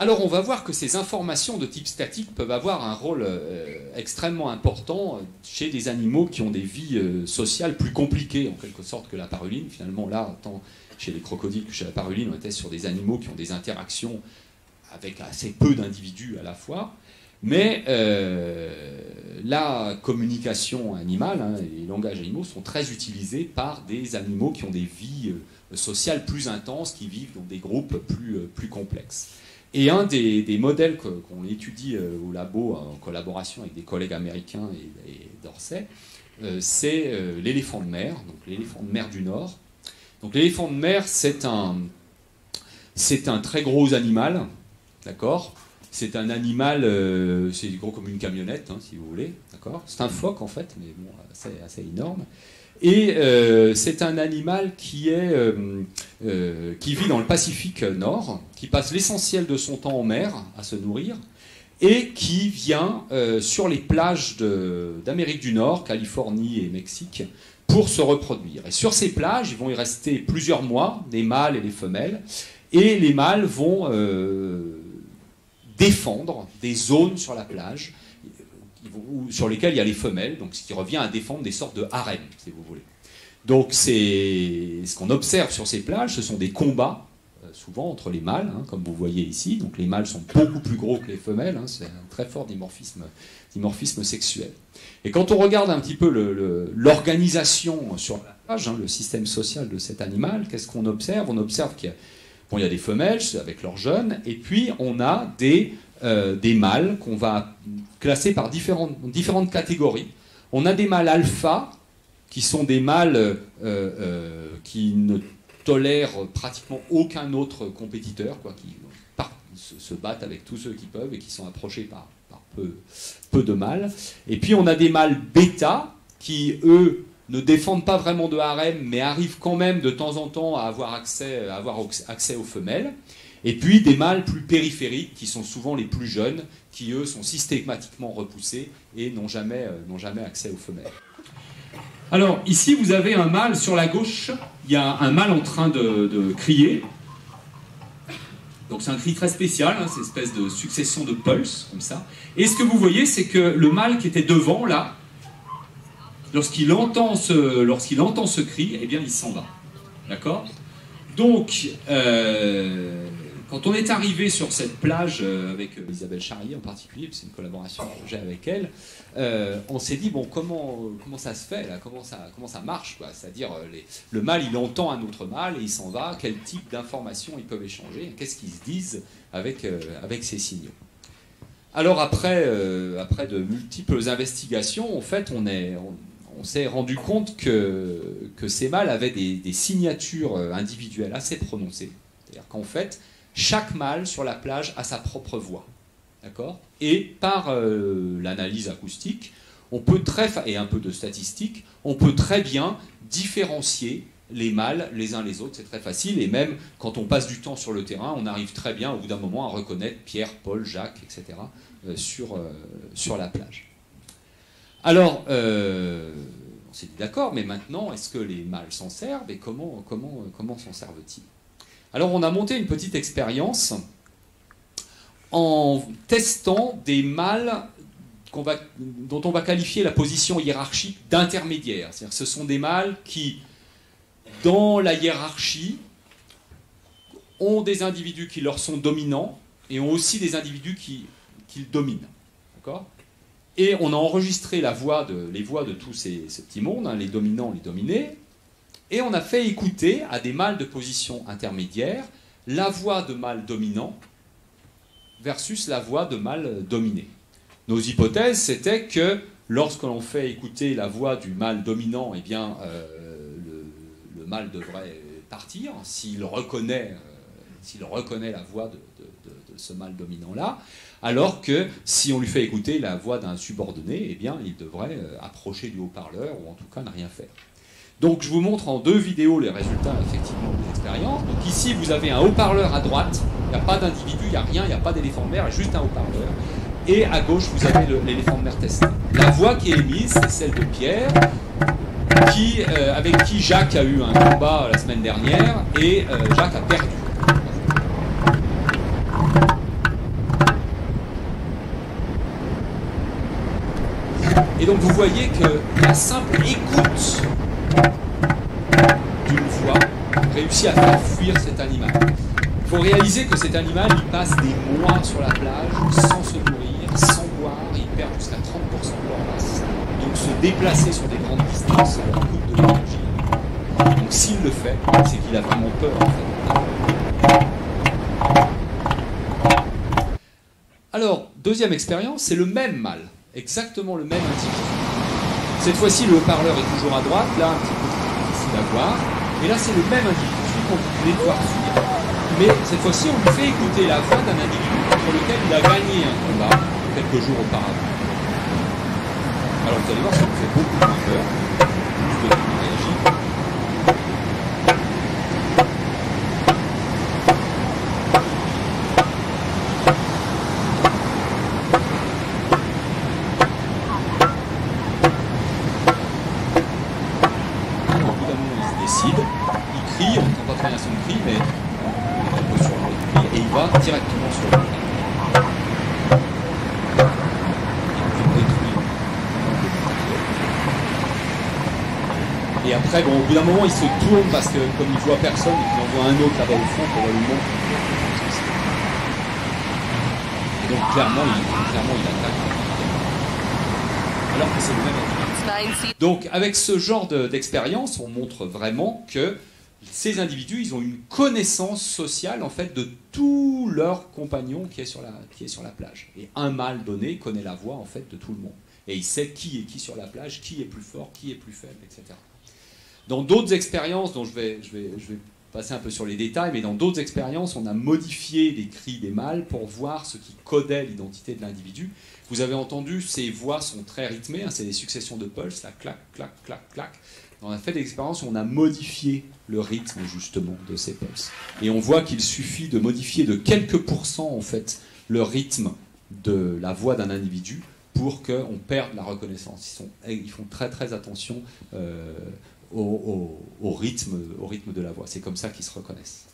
Alors on va voir que ces informations de type statique peuvent avoir un rôle extrêmement important chez des animaux qui ont des vies sociales plus compliquées en quelque sorte que la paruline. Finalement là, tant chez les crocodiles que chez la paruline, on était sur des animaux qui ont des interactions avec assez peu d'individus à la fois. Mais la communication animale, hein, et les langages animaux sont très utilisés par des animaux qui ont des vies sociales plus intenses, qui vivent dans des groupes plus complexes. Et un des modèles qu'on étudie au labo en collaboration avec des collègues américains et d'Orsay, c'est l'éléphant de mer, donc l'éléphant de mer du Nord. Donc l'éléphant de mer, c'est un très gros animal, d'accord ? C'est un animal, c'est gros comme une camionnette, hein, si vous voulez, d'accord ? C'est un phoque en fait, mais bon, assez énorme. Et c'est un animal qui vit dans le Pacifique Nord, qui passe l'essentiel de son temps en mer à se nourrir, et qui vient sur les plages d'Amérique du Nord, Californie et Mexique, pour se reproduire. Et sur ces plages, ils vont y rester plusieurs mois, les mâles et les femelles, et les mâles vont défendre des zones sur la plage sur lesquelles il y a les femelles, donc ce qui revient à défendre des sortes de harems, si vous voulez. Donc c'est ce qu'on observe sur ces plages, ce sont des combats, souvent entre les mâles, hein, comme vous voyez ici. Donc les mâles sont beaucoup plus gros que les femelles, hein, c'est un très fort dimorphisme sexuel. Et quand on regarde un petit peu l'organisation sur la plage, hein, le système social de cet animal, qu'est-ce qu'on observe ? On observe qu'il y a des femelles avec leurs jeunes, et puis on a des mâles qu'on va classer par différentes catégories. On a des mâles alpha, qui sont des mâles qui ne tolèrent pratiquement aucun autre compétiteur, quoi, qui se battent avec tous ceux qui peuvent et qui sont approchés par peu de mâles. Et puis on a des mâles bêta, qui eux ne défendent pas vraiment de harem, mais arrivent quand même de temps en temps à avoir accès aux femelles. Et puis des mâles plus périphériques, qui sont souvent les plus jeunes, qui eux sont systématiquement repoussés et n'ont jamais accès aux femelles. Alors ici vous avez un mâle sur la gauche, il y a un mâle en train de crier. Donc c'est un cri très spécial, hein, c'est une espèce de succession de pulses, comme ça. Et ce que vous voyez, c'est que le mâle qui était devant, là, lorsqu'il entend ce cri, eh bien il s'en va. D'accord ? Donc, quand on est arrivé sur cette plage avec Isabelle Charrier en particulier, c'est une collaboration que j'ai avec elle, on s'est dit, bon, comment ça se fait, là, comment ça marche, quoi. C'est-à-dire, le mâle, il entend un autre mâle et il s'en va, quel type d'informations ils peuvent échanger, qu'est-ce qu'ils se disent avec ces signaux. Alors, après de multiples investigations, en fait, on s'est rendu compte que ces mâles avaient des signatures individuelles assez prononcées. C'est-à-dire qu'en fait, chaque mâle sur la plage a sa propre voix. D'accord ? Et par l'analyse acoustique, et un peu de statistiques, on peut très bien différencier les mâles les uns les autres. C'est très facile. Et même quand on passe du temps sur le terrain, on arrive très bien, au bout d'un moment, à reconnaître Pierre, Paul, Jacques, etc. Sur la plage. Alors, on s'est dit d'accord, mais maintenant, est-ce que les mâles s'en servent et comment s'en servent-ils ? Alors, on a monté une petite expérience en testant des mâles dont on va qualifier la position hiérarchique d'intermédiaire. C'est-à-dire que ce sont des mâles qui, dans la hiérarchie, ont des individus qui leur sont dominants et ont aussi des individus qu'ils dominent. D'accord ? Et on a enregistré les voix de tous ces petits mondes, hein, les dominants, les dominés, et on a fait écouter à des mâles de position intermédiaire la voix de mâle dominant versus la voix de mâle dominé. Nos hypothèses, c'était que lorsque l'on fait écouter la voix du mâle dominant, eh bien, le mâle devrait partir s'il reconnaît la voix de ce mâle dominant-là, alors que si on lui fait écouter la voix d'un subordonné, eh bien, il devrait approcher du haut-parleur ou en tout cas ne rien faire. Donc je vous montre en 2 vidéos les résultats effectivement des expériences. Donc ici vous avez un haut-parleur à droite, il n'y a pas d'individu, il n'y a rien, il n'y a pas d'éléphant de mer, il y a juste un haut-parleur. Et à gauche vous avez l'éléphant de mer testé. La voix qui est émise, c'est celle de Pierre, avec qui Jacques a eu un combat la semaine dernière, et Jacques a perdu. Et donc vous voyez que la simple écoute d'une voix réussit à faire fuir cet animal. Il faut réaliser que cet animal, il passe des mois sur la plage sans se nourrir, sans boire, il perd jusqu'à 30% de leur masse. Donc se déplacer sur des grandes distances, ça leur coûte de l'énergie. Donc s'il le fait, c'est qu'il a vraiment peur en fait. Alors, deuxième expérience, c'est le même mâle, exactement le même individu. Cette fois-ci, le haut-parleur est toujours à droite, là un petit peu plus difficile à voir, et là c'est le même individu, celui qu'on voulait voir fuir. Mais cette fois-ci, on lui fait écouter la voix d'un individu contre lequel il a gagné un combat quelques jours auparavant. Alors vous allez voir, ça nous fait beaucoup moins peur, plus de réagit. Directement sur le et après, bon, au bout d'un moment, il se tourne parce que comme il voit personne et qu'il en voit un autre là-bas au fond, probablement. Et donc clairement, il attaque. Alors que c'est le même individu. Donc avec ce genre d'expérience, on montre vraiment que ces individus, ils ont une connaissance sociale en fait de tous leurs compagnons qui est sur la plage. Et un mâle donné connaît la voix en fait de tout le monde. Et il sait qui est qui sur la plage, qui est plus fort, qui est plus faible, etc. Dans d'autres expériences, dont je vais passer un peu sur les détails, mais dans d'autres expériences, on a modifié les cris des mâles pour voir ce qui codait l'identité de l'individu. Vous avez entendu, ces voix sont très rythmées, hein, c'est des successions de pulses, là, clac, clac, clac, clac. On a fait des expériences où on a modifié le rythme justement de ces pulses. Et on voit qu'il suffit de modifier de quelques pourcents en fait le rythme de la voix d'un individu pour qu'on perde la reconnaissance. Ils font très très attention au rythme de la voix. C'est comme ça qu'ils se reconnaissent.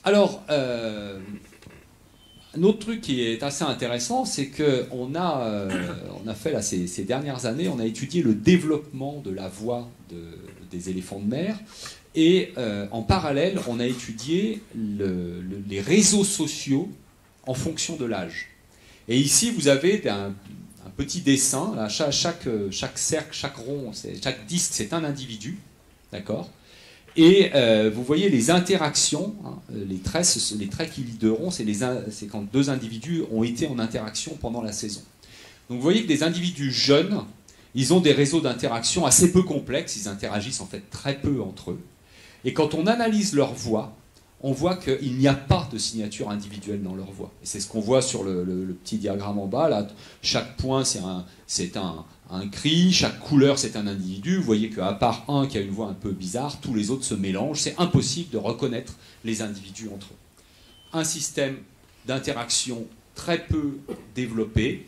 Alors, un autre truc qui est assez intéressant, c'est qu'on a fait là, ces dernières années, on a étudié le développement de la voix des éléphants de mer, et en parallèle, on a étudié les réseaux sociaux en fonction de l'âge. Et ici, vous avez un petit dessin, là, chaque cercle, chaque rond, chaque disque, c'est un individu, d'accord ? Et vous voyez les interactions, hein, les traits qui leaderont, c'est quand deux individus ont été en interaction pendant la saison. Donc vous voyez que des individus jeunes, ils ont des réseaux d'interaction assez peu complexes, ils interagissent en fait très peu entre eux. Et quand on analyse leur voix, on voit qu'il n'y a pas de signature individuelle dans leur voix. Et c'est ce qu'on voit sur le petit diagramme en bas. Là, chaque point, c'est un cri, chaque couleur, c'est un individu. Vous voyez qu'à part un qui a une voix un peu bizarre, tous les autres se mélangent. C'est impossible de reconnaître les individus entre eux. Un système d'interaction très peu développé,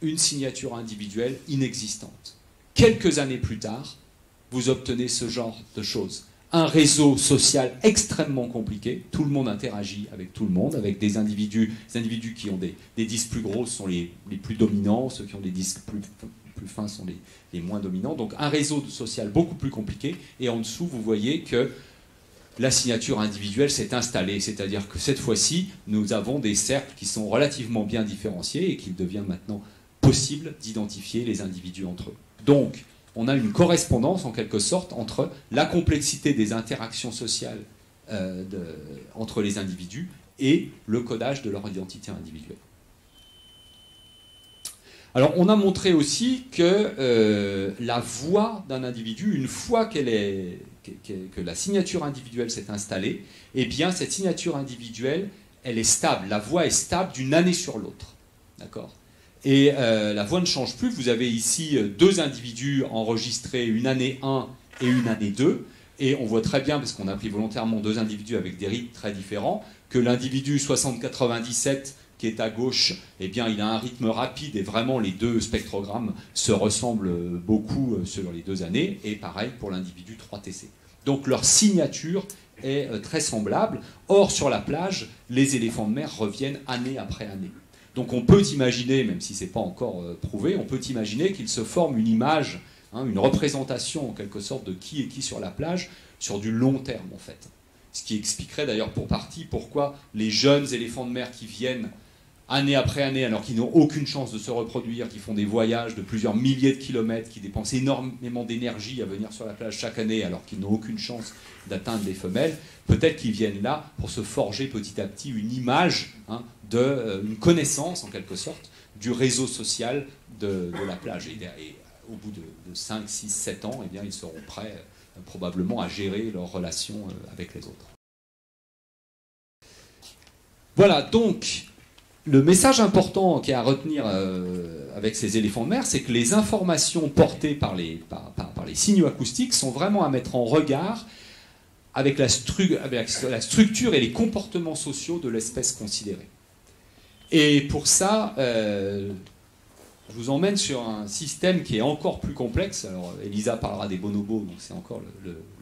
une signature individuelle inexistante. Quelques années plus tard, vous obtenez ce genre de choses. Un réseau social extrêmement compliqué, tout le monde interagit avec tout le monde, avec des individus qui ont des disques plus gros sont les plus dominants, ceux qui ont des disques plus fins sont les moins dominants, donc un réseau social beaucoup plus compliqué, et en dessous vous voyez que la signature individuelle s'est installée, c'est-à-dire que cette fois-ci nous avons des cercles qui sont relativement bien différenciés et qu'il devient maintenant possible d'identifier les individus entre eux. Donc, on a une correspondance en quelque sorte entre la complexité des interactions sociales entre les individus et le codage de leur identité individuelle. Alors on a montré aussi que la voix d'un individu, une fois que la signature individuelle s'est installée, eh bien cette signature individuelle, elle est stable, la voix est stable d'une année sur l'autre. D'accord ? Et la voix ne change plus. Vous avez ici deux individus enregistrés, une année 1 et une année 2. Et on voit très bien, parce qu'on a pris volontairement deux individus avec des rythmes très différents, que l'individu 60-97 qui est à gauche, eh bien, il a un rythme rapide et vraiment les deux spectrogrammes se ressemblent beaucoup sur les 2 années. Et pareil pour l'individu 3TC. Donc leur signature est très semblable. Or, sur la plage, les éléphants de mer reviennent année après année. Donc on peut imaginer, même si ce n'est pas encore prouvé, on peut imaginer qu'il se forme une image, une représentation en quelque sorte de qui est qui sur la plage, sur du long terme en fait. Ce qui expliquerait d'ailleurs pour partie pourquoi les jeunes éléphants de mer qui viennent année après année, alors qu'ils n'ont aucune chance de se reproduire, qui font des voyages de plusieurs milliers de kilomètres, qui dépensent énormément d'énergie à venir sur la plage chaque année, alors qu'ils n'ont aucune chance d'atteindre les femelles, peut-être qu'ils viennent là pour se forger petit à petit une image, une connaissance en quelque sorte du réseau social de la plage. Et au bout de 5, 6, 7 ans, eh bien, ils seront prêts probablement à gérer leurs relations avec les autres. Voilà, donc le message important qui est à retenir avec ces éléphants de mer, c'est que les informations portées par les signaux acoustiques sont vraiment à mettre en regard avec la structure et les comportements sociaux de l'espèce considérée. Et pour ça, je vous emmène sur un système qui est encore plus complexe. Alors, Elisa parlera des bonobos, donc c'est encore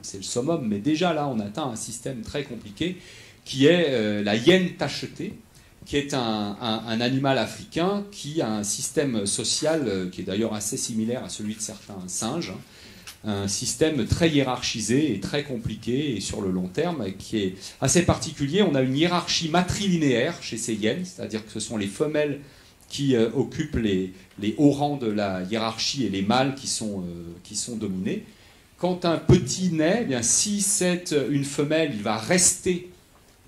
c'est le summum, mais déjà là, on atteint un système très compliqué qui est la hyène tachetée, qui est un animal africain qui a un système social qui est d'ailleurs assez similaire à celui de certains singes, un système très hiérarchisé et très compliqué et sur le long terme qui est assez particulier. On a une hiérarchie matrilinéaire chez ces hyènes, c'est-à-dire que ce sont les femelles qui occupent les hauts rangs de la hiérarchie et les mâles qui sont dominés. Quand un petit naît, eh bien, si c'est une femelle, il va rester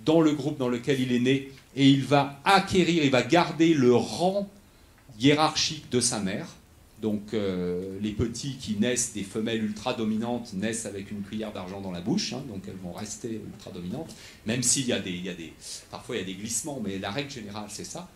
dans le groupe dans lequel il est né et il va acquérir, il va garder le rang hiérarchique de sa mère. Donc les petits qui naissent des femelles ultra dominantes naissent avec une cuillère d'argent dans la bouche, donc elles vont rester ultra dominantes, même s'il y a parfois il y a des glissements, mais la règle générale c'est ça.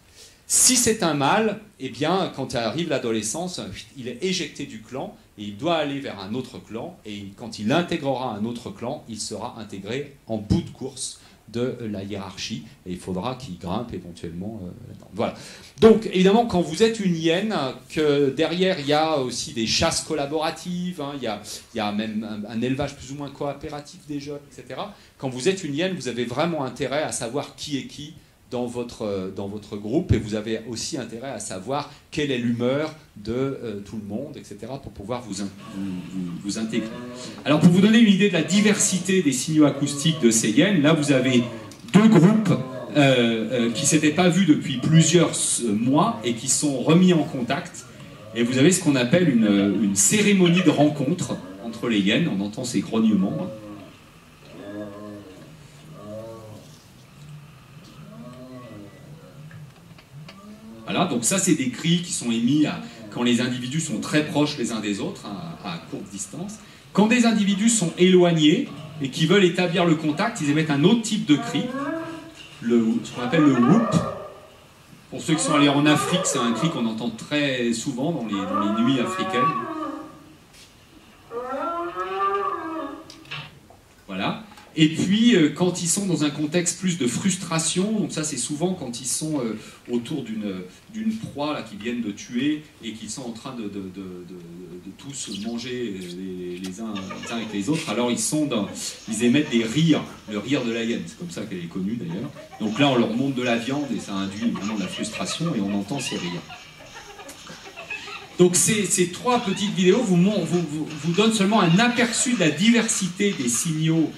Si c'est un mâle, eh bien quand arrive l'adolescence, il est éjecté du clan et il doit aller vers un autre clan, et quand il intégrera un autre clan, il sera intégré en bout de course de la hiérarchie, et il faudra qu'il grimpe éventuellement là-dedans. Voilà. Donc, évidemment, quand vous êtes une hyène, que derrière, il y a aussi des chasses collaboratives, il y a même un élevage plus ou moins coopératif des jeunes, etc. Quand vous êtes une hyène, vous avez vraiment intérêt à savoir qui est qui dans votre groupe, et vous avez aussi intérêt à savoir quelle est l'humeur de tout le monde, etc., pour pouvoir vous intégrer. Alors, pour vous donner une idée de la diversité des signaux acoustiques de ces hyènes, là, vous avez deux groupes qui ne s'étaient pas vus depuis plusieurs mois et qui sont remis en contact. Et vous avez ce qu'on appelle une cérémonie de rencontre entre les hyènes. On entend ces grognements. Voilà, donc ça, c'est des cris qui sont émis quand les individus sont très proches les uns des autres, à courte distance. Quand des individus sont éloignés et qui veulent établir le contact, ils émettent un autre type de cri, ce qu'on appelle le whoop. Pour ceux qui sont allés en Afrique, c'est un cri qu'on entend très souvent dans les nuits africaines. Voilà. Et puis, quand ils sont dans un contexte plus de frustration, donc ça c'est souvent quand ils sont autour d'une proie là, qu'ils viennent de tuer et qu'ils sont en train de tous manger les uns avec les autres, alors ils émettent des rires, le rire de la hyène, c'est comme ça qu'elle est connue d'ailleurs. Donc là on leur montre de la viande et ça induit vraiment de la frustration et on entend ces rires. Donc ces trois petites vidéos vous donnent seulement un aperçu de la diversité des signaux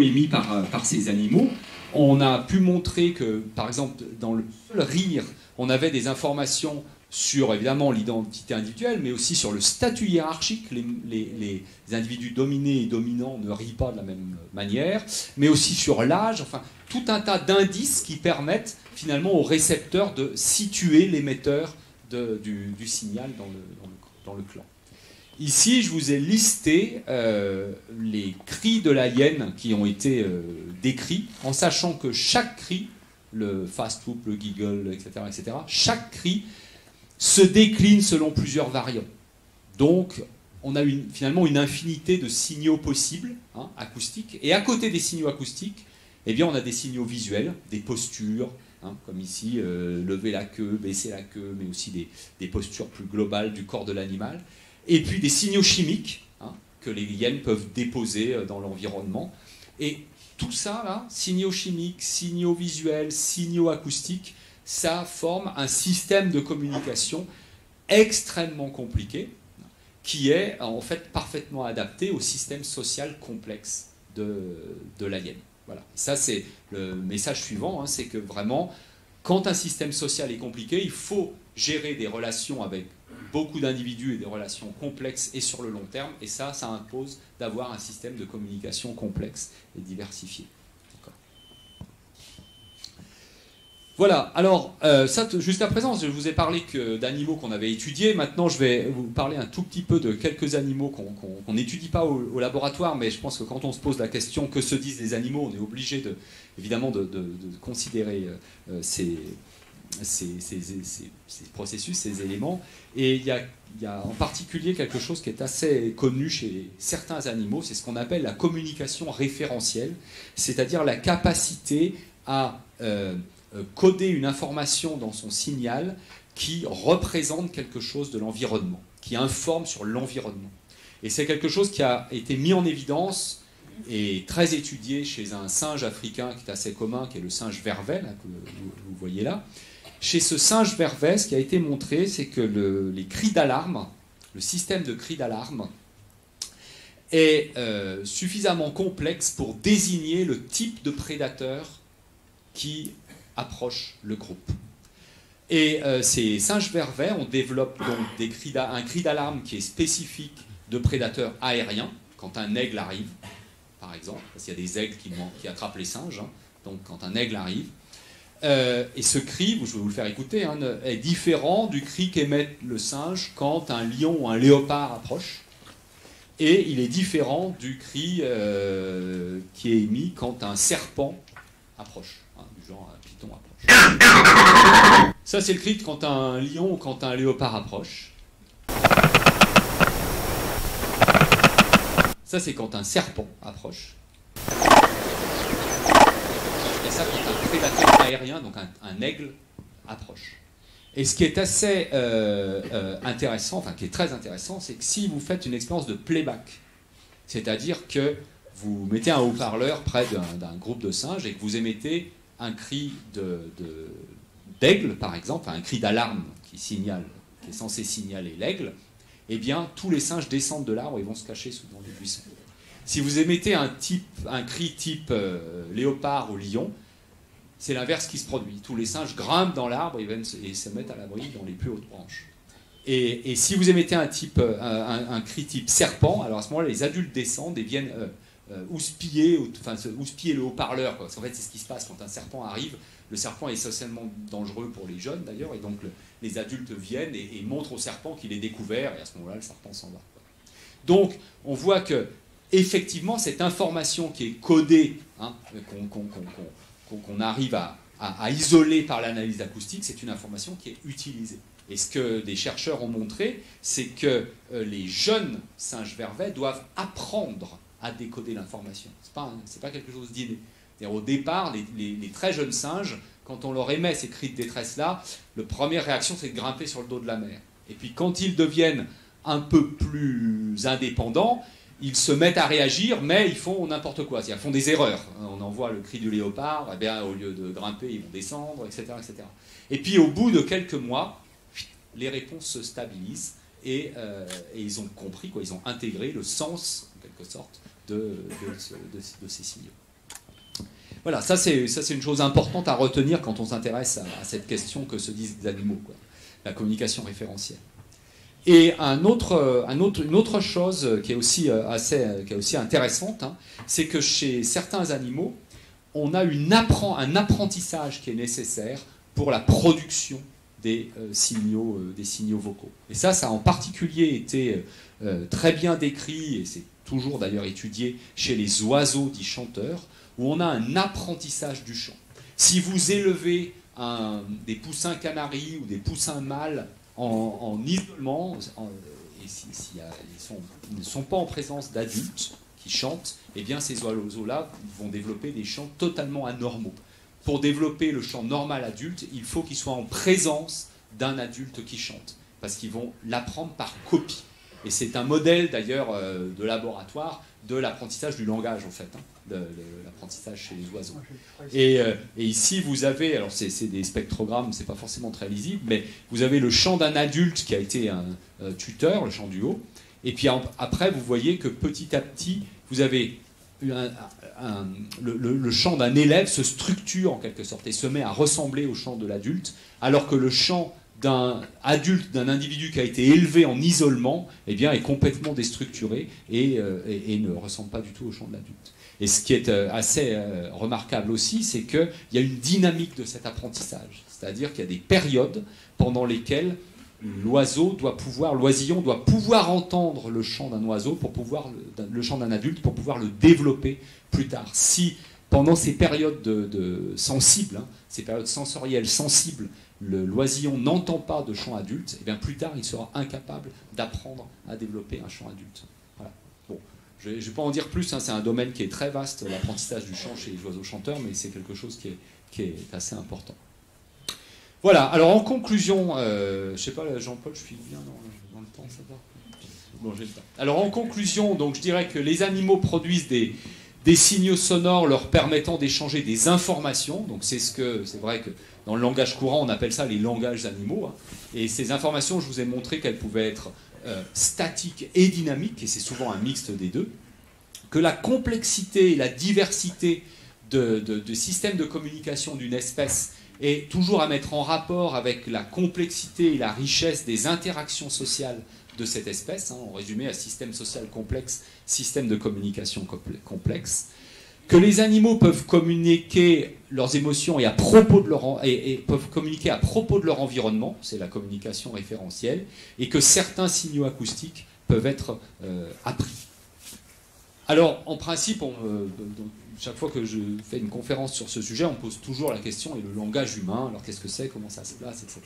émis par ces animaux. On a pu montrer que, par exemple, dans le rire, on avait des informations sur, évidemment, l'identité individuelle, mais aussi sur le statut hiérarchique. Les individus dominés et dominants ne rient pas de la même manière, mais aussi sur l'âge, enfin, tout un tas d'indices qui permettent, finalement, aux récepteurs de situer l'émetteur du signal dans le clan. Ici, je vous ai listé les cris de la hyène qui ont été décrits, en sachant que chaque cri, le fast whoop, le giggle, etc., chaque cri se décline selon plusieurs variants. Donc, on a finalement une infinité de signaux possibles, acoustiques. Et à côté des signaux acoustiques, eh bien, on a des signaux visuels, des postures, comme ici, lever la queue, baisser la queue, mais aussi des postures plus globales du corps de l'animal. Et puis des signaux chimiques que les hyènes peuvent déposer dans l'environnement. Et tout ça, là, signaux chimiques, signaux visuels, signaux acoustiques, ça forme un système de communication extrêmement compliqué, qui est en fait parfaitement adapté au système social complexe de la hyène. Voilà. Ça, c'est le message suivant, hein, c'est que vraiment, quand un système social est compliqué, il faut gérer des relations avec beaucoup d'individus et des relations complexes et sur le long terme, et ça impose d'avoir un système de communication complexe et diversifié. Voilà, alors, juste à présent, je vous ai parlé d'animaux qu'on avait étudiés. Maintenant, je vais vous parler un tout petit peu de quelques animaux qu'on n'étudie pas au laboratoire, mais je pense que quand on se pose la question que se disent les animaux, on est obligé évidemment de considérer ces processus, ces éléments. Et il y a en particulier quelque chose qui est assez connu chez certains animaux, c'est ce qu'on appelle la communication référentielle, c'est-à-dire la capacité à coder une information dans son signal qui représente quelque chose de l'environnement, qui informe sur l'environnement. Et c'est quelque chose qui a été mis en évidence et très étudié chez un singe africain qui est assez commun, qui est le singe vervet, là, que vous voyez là. Chez ce singe vervet, ce qui a été montré, c'est que les cris d'alarme, le système de cris d'alarme, est suffisamment complexe pour désigner le type de prédateur qui approche le groupe. Et ces singes vervets, on développe donc un cri d'alarme qui est spécifique de prédateurs aériens, quand un aigle arrive, par exemple, parce qu'il y a des aigles qui attrapent les singes, hein, donc quand un aigle arrive. Et ce cri, je vais vous le faire écouter, hein, est différent du cri qu'émet le singe quand un lion ou un léopard approche. Et il est différent du cri qui est émis quand un serpent approche, hein, du genre un python approche. Ça, c'est le cri quand un lion ou quand un léopard approche. Ça, c'est quand un serpent approche. Et ça, quand un prédateur aérien, donc un aigle, approche. Et ce qui est assez intéressant, enfin qui est très intéressant, c'est que si vous faites une expérience de playback, c'est-à-dire que vous mettez un haut-parleur près d'un groupe de singes et que vous émettez un cri d'aigle, par exemple, enfin, un cri d'alarme qui est censé signaler l'aigle, eh bien, tous les singes descendent de l'arbre et vont se cacher dans les buissons. Si vous émettez un cri type léopard ou lion, c'est l'inverse qui se produit. Tous les singes grimpent dans l'arbre et se mettent à l'abri dans les plus hautes branches. Et si vous émettez un cri type serpent, alors à ce moment-là, les adultes descendent et viennent houspiller le haut-parleur. Parce qu'en fait, c'est ce qui se passe quand un serpent arrive. Le serpent est essentiellement dangereux pour les jeunes, d'ailleurs, et donc les adultes viennent et montrent au serpent qu'il est découvert, et à ce moment-là, le serpent s'en va. Donc, on voit que, effectivement, cette information qui est codée, hein, qu'on arrive à isoler par l'analyse acoustique, c'est une information qui est utilisée. Et ce que des chercheurs ont montré, c'est que les jeunes singes vervets doivent apprendre à décoder l'information. C'est pas quelque chose d'inné. Au départ, les très jeunes singes, quand on leur émet ces cris de détresse-là, la première réaction, c'est de grimper sur le dos de la mère. Et puis quand ils deviennent un peu plus indépendants, ils se mettent à réagir, mais ils font n'importe quoi. C'est-à-dire, ils font des erreurs. On envoie le cri du léopard, eh bien, au lieu de grimper, ils vont descendre, etc., etc. Et puis au bout de quelques mois, les réponses se stabilisent et ils ont compris, quoi, ils ont intégré le sens, en quelque sorte, de ces signaux. Voilà, ça c'est une chose importante à retenir quand on s'intéresse à cette question que se disent les animaux, quoi, la communication référentielle. Et une autre chose qui est aussi intéressante, hein, c'est que chez certains animaux, on a un apprentissage qui est nécessaire pour la production des signaux vocaux. Et ça a en particulier été très bien décrit, et c'est toujours d'ailleurs étudié chez les oiseaux dits chanteurs, où on a un apprentissage du chant. Si vous élevez des poussins canaris ou des poussins mâles en isolement, et ils ne sont pas en présence d'adultes qui chantent, eh bien ces oiseaux-là vont développer des chants totalement anormaux. Pour développer le chant normal adulte, il faut qu'ils soient en présence d'un adulte qui chante, parce qu'ils vont l'apprendre par copie. Et c'est un modèle d'ailleurs de laboratoire de l'apprentissage du langage, en fait. l'apprentissage chez les oiseaux. Et ici, vous avez, alors c'est des spectrogrammes, c'est pas forcément très lisible, mais vous avez le champ d'un adulte qui a été un tuteur, le champ du haut, et puis après, vous voyez que petit à petit, vous avez le champ d'un élève se structure en quelque sorte et se met à ressembler au champ de l'adulte, alors que le champ d'un adulte, d'un individu qui a été élevé en isolement, eh bien, est complètement déstructuré et ne ressemble pas du tout au champ de l'adulte. Et ce qui est assez remarquable aussi, c'est qu'il y a une dynamique de cet apprentissage. C'est-à-dire qu'il y a des périodes pendant lesquelles l'oisillon doit pouvoir entendre le chant d'un oiseau, le chant d'un adulte, pour pouvoir le développer plus tard. Si pendant ces périodes sensibles, ces périodes sensorielles sensibles, l'oisillon n'entend pas de chant adulte, et bien plus tard il sera incapable d'apprendre à développer un chant adulte. Voilà. Bon, je ne vais pas en dire plus, c'est un domaine qui est très vaste, l'apprentissage du chant chez les oiseaux chanteurs, mais c'est quelque chose qui est assez important. Voilà, alors en conclusion, je ne sais pas, Jean-Paul, je suis bien dans le temps, ça va? Bon, j'ai le temps. Alors en conclusion, donc, je dirais que les animaux produisent des signaux sonores leur permettant d'échanger des informations. Donc c'est vrai que dans le langage courant, on appelle ça les langages animaux. Et ces informations, je vous ai montré qu'elles pouvaient être statiques et dynamiques, et c'est souvent un mixte des deux. Que la complexité et la diversité de systèmes de communication d'une espèce est toujours à mettre en rapport avec la complexité et la richesse des interactions sociales de cette espèce, en résumé, un système social complexe, système de communication complexe, que les animaux peuvent communiquer leurs émotions et peuvent communiquer à propos de leur environnement, c'est la communication référentielle, et que certains signaux acoustiques peuvent être appris. Alors, en principe, chaque fois que je fais une conférence sur ce sujet, on pose toujours la question, et le langage humain, alors qu'est-ce que c'est, comment ça se place, etc.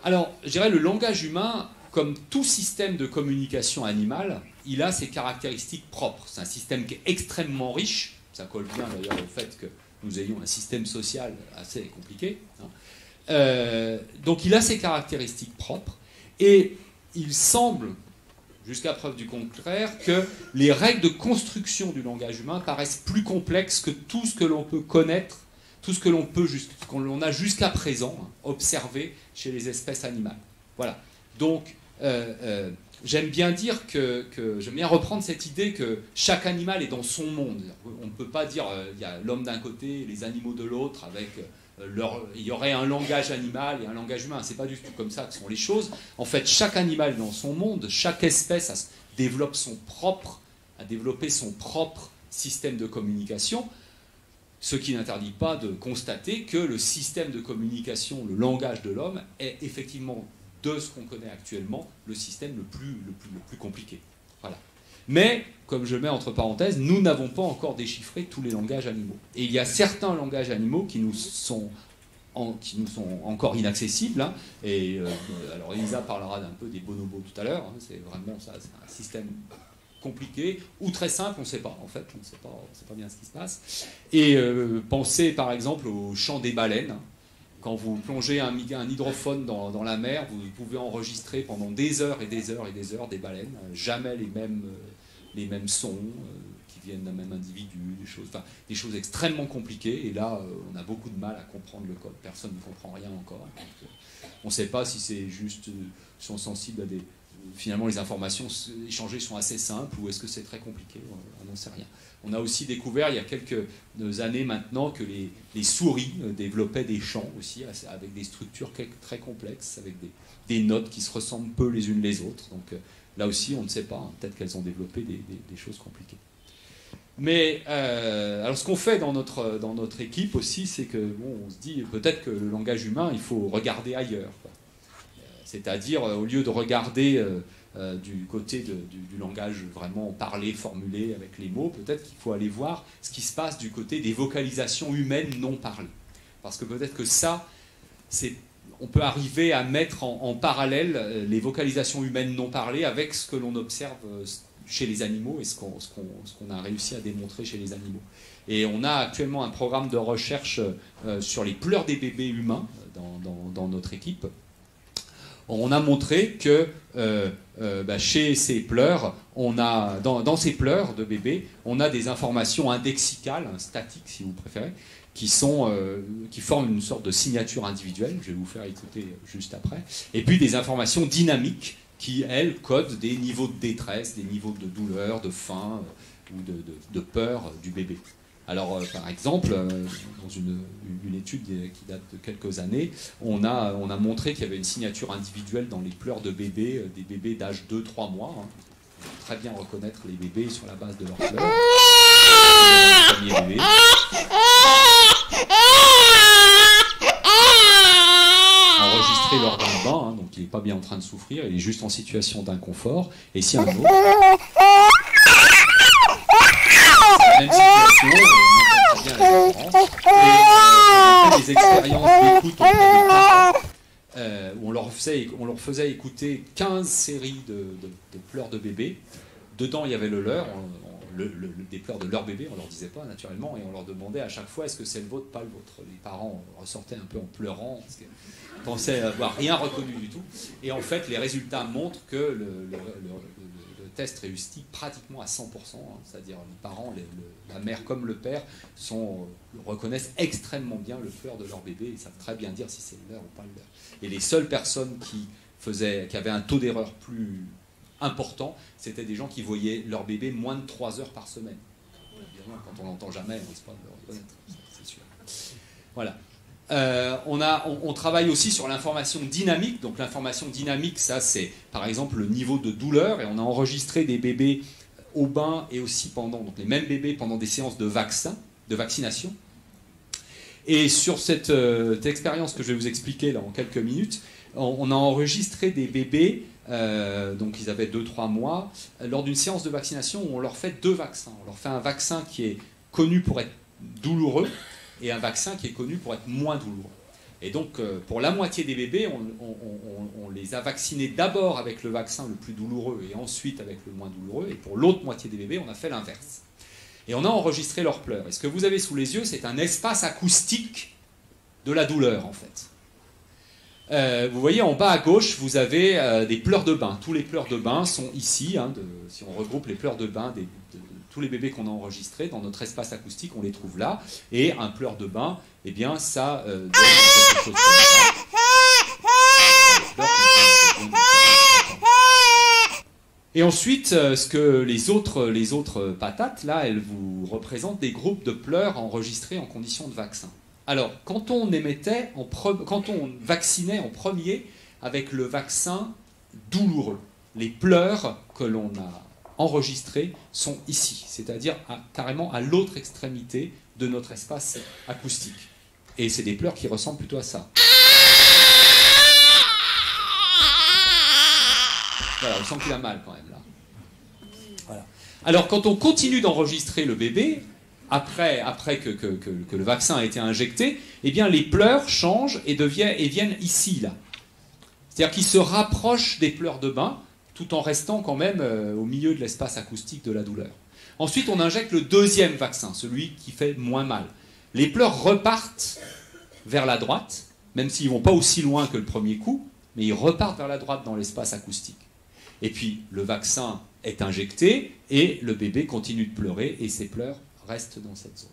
Alors, je dirais, le langage humain, comme tout système de communication animale, il a ses caractéristiques propres. C'est un système qui est extrêmement riche, ça colle bien d'ailleurs au fait que nous ayons un système social assez compliqué. Donc il a ses caractéristiques propres, et il semble, jusqu'à preuve du contraire, que les règles de construction du langage humain paraissent plus complexes que tout ce que l'on peut connaître, tout ce que l'on a jusqu'à présent observé chez les espèces animales. Voilà. Donc, j'aime bien dire j'aime bien reprendre cette idée que chaque animal est dans son monde. On ne peut pas dire il y a l'homme d'un côté et les animaux de l'autre, avec il y aurait un langage animal et un langage humain. C'est pas du tout comme ça que sont les choses. En fait, chaque animal est dans son monde, chaque espèce a développé son propre système de communication, ce qui n'interdit pas de constater que le système de communication, le langage de l'homme, est effectivement, de ce qu'on connaît actuellement, le système le plus compliqué. Voilà. Mais, comme je le mets entre parenthèses, nous n'avons pas encore déchiffré tous les langages animaux. Et il y a certains langages animaux qui nous sont encore inaccessibles. Alors Elisa parlera d'un peu des bonobos tout à l'heure. C'est vraiment ça, c'est un système compliqué ou très simple, on ne sait pas. En fait, on ne sait pas bien ce qui se passe. Et pensez par exemple au chant des baleines. Quand vous plongez un hydrophone dans la mer, vous pouvez enregistrer pendant des heures et des heures et des heures des baleines, jamais les mêmes sons qui viennent d'un même individu, des choses extrêmement compliquées. Et là, on a beaucoup de mal à comprendre le code. Personne ne comprend rien encore. Donc, on ne sait pas si c'est juste, sont sensibles à des... Finalement, les informations échangées sont assez simples, ou est-ce que c'est très compliqué? On n'en sait rien. On a aussi découvert, il y a quelques années maintenant, que les souris développaient des chants aussi, avec des structures très complexes, avec des notes qui se ressemblent peu les unes les autres. Donc là aussi, on ne sait pas. Peut-être qu'elles ont développé des choses compliquées. Mais alors ce qu'on fait dans notre équipe aussi, c'est que on se dit peut-être que le langage humain, il faut regarder ailleurs, quoi. C'est-à-dire, au lieu de regarder du côté du langage vraiment parlé, formulé avec les mots, peut-être qu'il faut aller voir ce qui se passe du côté des vocalisations humaines non parlées. Parce que peut-être que ça, on peut arriver à mettre en parallèle les vocalisations humaines non parlées avec ce que l'on observe chez les animaux et ce qu'on a réussi à démontrer chez les animaux. Et on a actuellement un programme de recherche sur les pleurs des bébés humains dans notre équipe. On a montré que chez ces pleurs, dans ces pleurs de bébé, on a des informations indexicales, statiques si vous préférez, qui forment une sorte de signature individuelle, je vais vous faire écouter juste après, et puis des informations dynamiques qui, elles, codent des niveaux de détresse, des niveaux de douleur, de faim ou de peur du bébé. Alors, par exemple, dans une étude qui date de quelques années, on a montré qu'il y avait une signature individuelle dans les pleurs de bébés, des bébés d'âge 2-3 mois. Hein. On peut très bien reconnaître les bébés sur la base de leurs pleurs. Les premiers bébés. Enregistré lors d'un bain, hein, donc il n'est pas bien en train de souffrir, il est juste en situation d'inconfort. Et si un autre... Même situation, on entend très bien la différence. Et on a fait des expériences d'écoute auprès des parents, où on leur faisait écouter 15 séries de pleurs de bébés. Dedans, il y avait le leur, des pleurs de leur bébé, on leur disait pas naturellement, et on leur demandait à chaque fois est-ce que c'est le vôtre, pas le vôtre. Les parents ressortaient un peu en pleurant, parce qu'ils pensaient avoir rien reconnu du tout. Et en fait, les résultats montrent que le test réussit pratiquement à 100%, hein, c'est-à-dire les parents, la mère comme le père, reconnaissent extrêmement bien le pleur de leur bébé et savent très bien dire si c'est le leur ou pas le leur. Et les seules personnes qui avaient un taux d'erreur plus important, c'était des gens qui voyaient leur bébé moins de 3 heures par semaine. Évidemment, quand on l'entend jamais, on ne risque pas de le reconnaître, c'est sûr. Voilà. On travaille aussi sur l'information dynamique. Donc l'information dynamique, ça c'est par exemple le niveau de douleur. Et on a enregistré des bébés au bain et aussi donc les mêmes bébés pendant des séances de vaccination. Et sur cette expérience que je vais vous expliquer là en quelques minutes, on a enregistré des bébés, donc ils avaient 2-3 mois, lors d'une séance de vaccination où on leur fait 2 vaccins. On leur fait un vaccin qui est connu pour être douloureux, et un vaccin qui est connu pour être moins douloureux. Et donc, pour la moitié des bébés, on les a vaccinés d'abord avec le vaccin le plus douloureux et ensuite avec le moins douloureux. Et pour l'autre moitié des bébés, on a fait l'inverse. Et on a enregistré leurs pleurs. Et ce que vous avez sous les yeux, c'est un espace acoustique de la douleur, en fait. Vous voyez, en bas à gauche, vous avez des pleurs de bain. Tous les pleurs de bain sont ici. Hein, si on regroupe les pleurs de bain tous les bébés qu'on a enregistrés dans notre espace acoustique, on les trouve là. Et un pleur de bain, eh bien, ça donne quelque chose comme ça. Et ensuite, ce que les autres patates, là, elles vous représentent des groupes de pleurs enregistrés en conditions de vaccin. Alors, quand on vaccinait en premier avec le vaccin douloureux, les pleurs que l'on a enregistrés sont ici, c'est-à-dire carrément à l'autre extrémité de notre espace acoustique. Et c'est des pleurs qui ressemblent plutôt à ça. Voilà, on sent qu'il a mal quand même là. Voilà. Alors quand on continue d'enregistrer le bébé, après que le vaccin a été injecté, eh bien les pleurs changent et viennent ici, là. C'est-à-dire qu'ils se rapprochent des pleurs de bain, tout en restant quand même au milieu de l'espace acoustique de la douleur. Ensuite, on injecte le deuxième vaccin, celui qui fait moins mal. Les pleurs repartent vers la droite, même s'ils ne vont pas aussi loin que le premier coup, mais ils repartent vers la droite dans l'espace acoustique. Et puis, le vaccin est injecté, et le bébé continue de pleurer, et ses pleurs restent dans cette zone.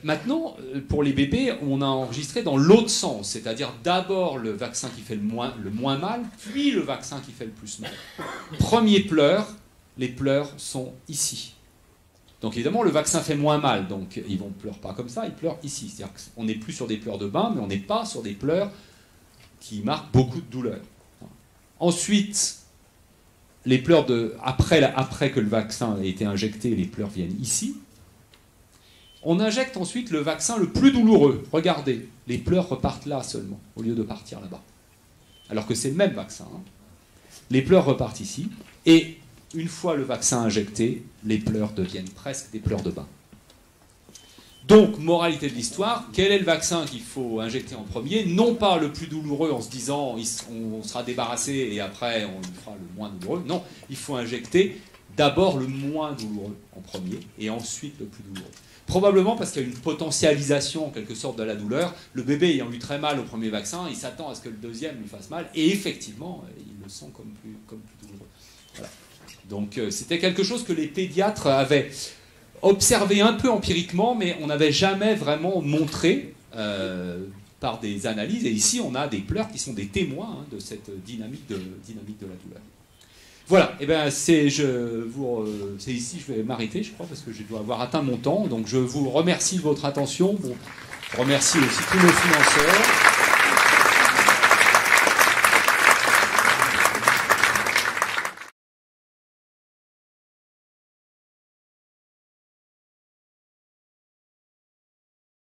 Maintenant, pour les bébés, on a enregistré dans l'autre sens, c'est-à-dire d'abord le vaccin qui fait le moins mal, puis le vaccin qui fait le plus mal. Premier pleur, les pleurs sont ici. Donc évidemment, le vaccin fait moins mal, donc ils ne pleurent pas comme ça, ils pleurent ici. C'est-à-dire qu'on n'est plus sur des pleurs de bain, mais on n'est pas sur des pleurs qui marquent beaucoup de douleur. Ensuite, les pleurs après que le vaccin ait été injecté, les pleurs viennent ici. On injecte ensuite le vaccin le plus douloureux. Regardez, les pleurs repartent là seulement, au lieu de partir là-bas. Alors que c'est le même vaccin. Hein. Les pleurs repartent ici, et une fois le vaccin injecté, les pleurs deviennent presque des pleurs de bain. Donc, moralité de l'histoire, quel est le vaccin qu'il faut injecter en premier? Non pas le plus douloureux en se disant on sera débarrassé et après on fera le moins douloureux. Non, il faut injecter d'abord le moins douloureux en premier, et ensuite le plus douloureux. Probablement parce qu'il y a une potentialisation en quelque sorte de la douleur. Le bébé ayant eu très mal au premier vaccin, il s'attend à ce que le deuxième lui fasse mal, et effectivement, il le sent comme plus douloureux. Voilà. Donc c'était quelque chose que les pédiatres avaient observé un peu empiriquement, mais on n'avait jamais vraiment montré par des analyses. Et ici, on a des pleurs qui sont des témoins de cette dynamique de la douleur. Voilà, et ben c'est ici je vais m'arrêter, je crois, parce que je dois avoir atteint mon temps. Donc je vous remercie de votre attention. Bon, je remercie aussi tous nos financeurs.